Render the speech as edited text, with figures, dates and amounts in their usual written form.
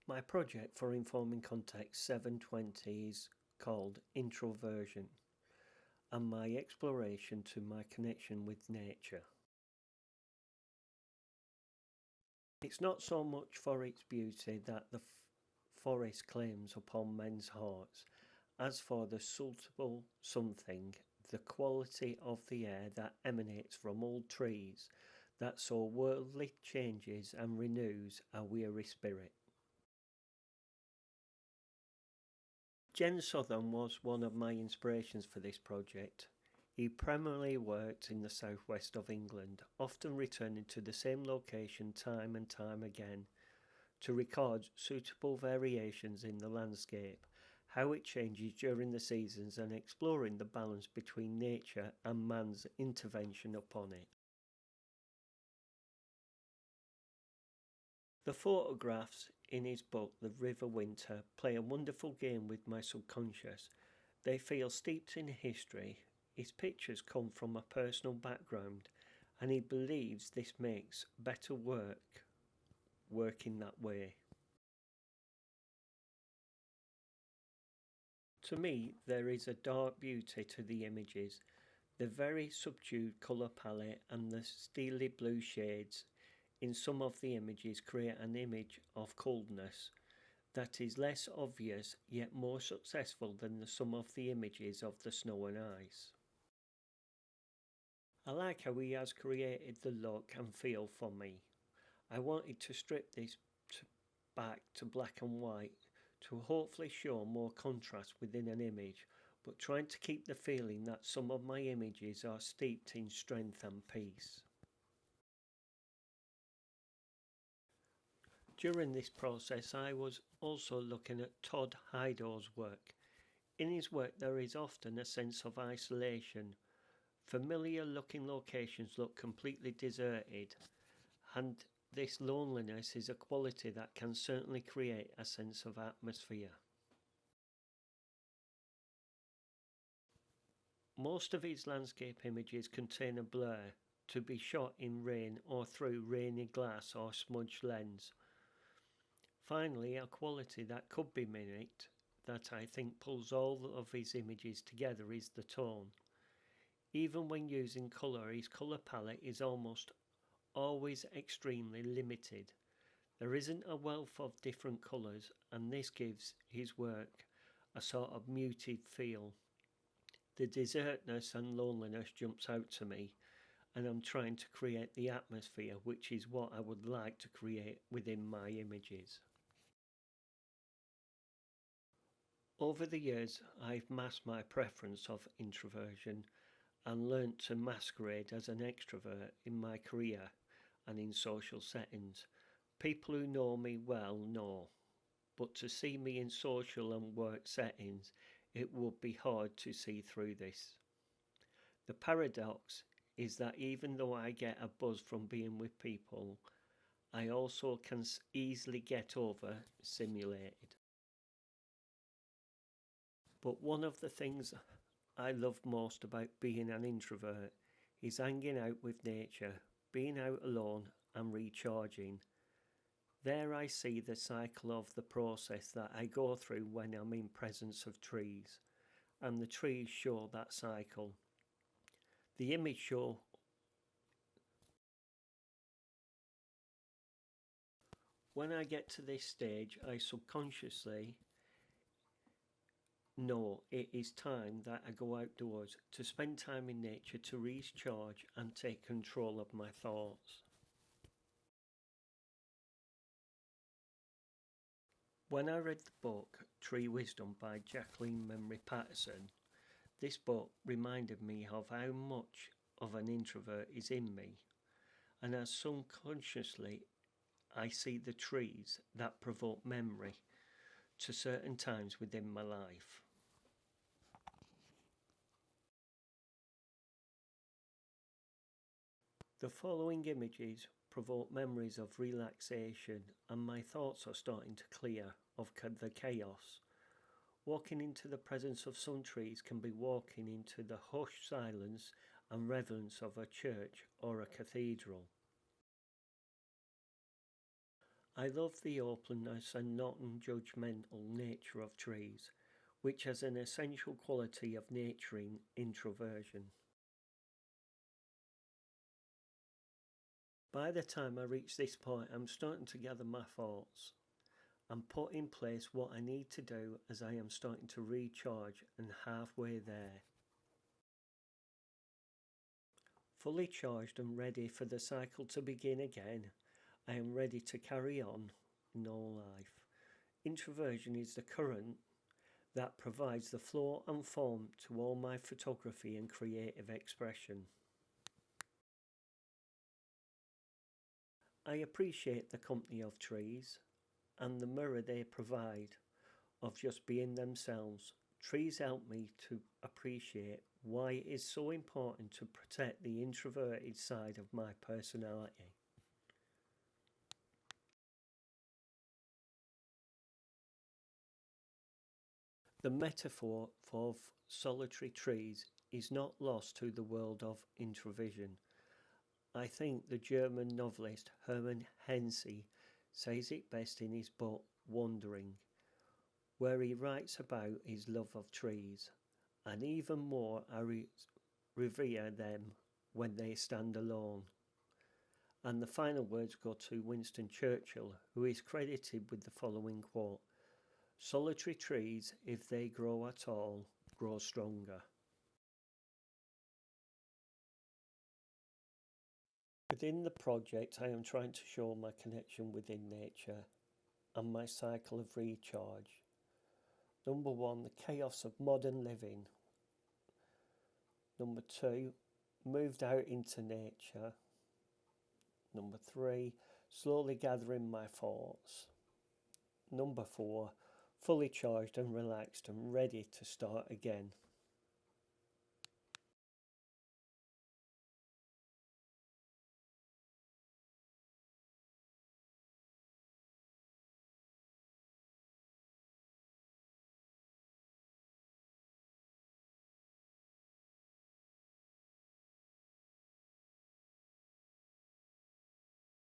My project for Informing Context 720 is called Introversion, and my exploration to my connection with nature. It's not so much for its beauty that the forest claims upon men's hearts, as for the suitable something, the quality of the air that emanates from old trees, that so worldly changes and renews a weary spirit. Jen Southern was one of my inspirations for this project. He primarily worked in the southwest of England, often returning to the same location time and time again to record suitable variations in the landscape, how it changes during the seasons, and exploring the balance between nature and man's intervention upon it. The photographs in his book The River Winter play a wonderful game with my subconscious. They feel steeped in history. His pictures come from a personal background, and he believes this makes better work in that way. To me, there is a dark beauty to the images. The very subdued colour palette and the steely blue shades in some of the images create an image of coldness that is less obvious yet more successful than some of the images of the snow and ice. I like how he has created the look and feel for me. I wanted to strip this back to black and white to hopefully show more contrast within an image, but trying to keep the feeling that some of my images are steeped in strength and peace. During this process, I was also looking at Todd Hido's work. In his work, there is often a sense of isolation. Familiar looking locations look completely deserted, and this loneliness is a quality that can certainly create a sense of atmosphere. Most of his landscape images contain a blur, to be shot in rain or through rainy glass or smudged lens. Finally, a quality that could be mimicked, that I think pulls all of his images together, is the tone. Even when using colour, his colour palette is almost always extremely limited. There isn't a wealth of different colours, and this gives his work a sort of muted feel. The desertness and loneliness jumps out to me, and I'm trying to create the atmosphere, which is what I would like to create within my images. Over the years, I've masked my preference of introversion and learnt to masquerade as an extrovert in my career and in social settings. People who know me well know, but to see me in social and work settings, it would be hard to see through this. The paradox is that even though I get a buzz from being with people, I also can easily get over simulated. But one of the things I love most about being an introvert is hanging out with nature, being out alone and recharging. There I see the cycle of the process that I go through when I'm in presence of trees, and the trees show that cycle. The image show when I get to this stage, I subconsciously know it is time that I go outdoors to spend time in nature to recharge and take control of my thoughts. When I read the book Tree Wisdom by Jacqueline Memory Patterson, this book reminded me of how much of an introvert is in me, and as subconsciously I see the trees that provoke memory to certain times within my life. The following images provoke memories of relaxation, and my thoughts are starting to clear of the chaos. Walking into the presence of some trees can be walking into the hushed silence and reverence of a church or a cathedral. I love the openness and non-judgmental nature of trees, which has an essential quality of nurturing introversion. By the time I reach this point, I'm starting to gather my thoughts and put in place what I need to do, as I am starting to recharge and halfway there. Fully charged and ready for the cycle to begin again, I am ready to carry on in all life. Introversion is the current that provides the flow and form to all my photography and creative expression. I appreciate the company of trees and the mirror they provide of just being themselves. Trees help me to appreciate why it is so important to protect the introverted side of my personality. The metaphor of solitary trees is not lost to the world of introversion. I think the German novelist Hermann Hesse says it best in his book Wandering, where he writes about his love of trees, and even more I revere them when they stand alone. And the final words go to Winston Churchill, who is credited with the following quote: "Solitary trees, if they grow at all, grow stronger." Within the project, I am trying to show my connection within nature and my cycle of recharge. Number one, the chaos of modern living. Number two, moved out into nature. Number three, slowly gathering my thoughts. Number four, fully charged and relaxed and ready to start again.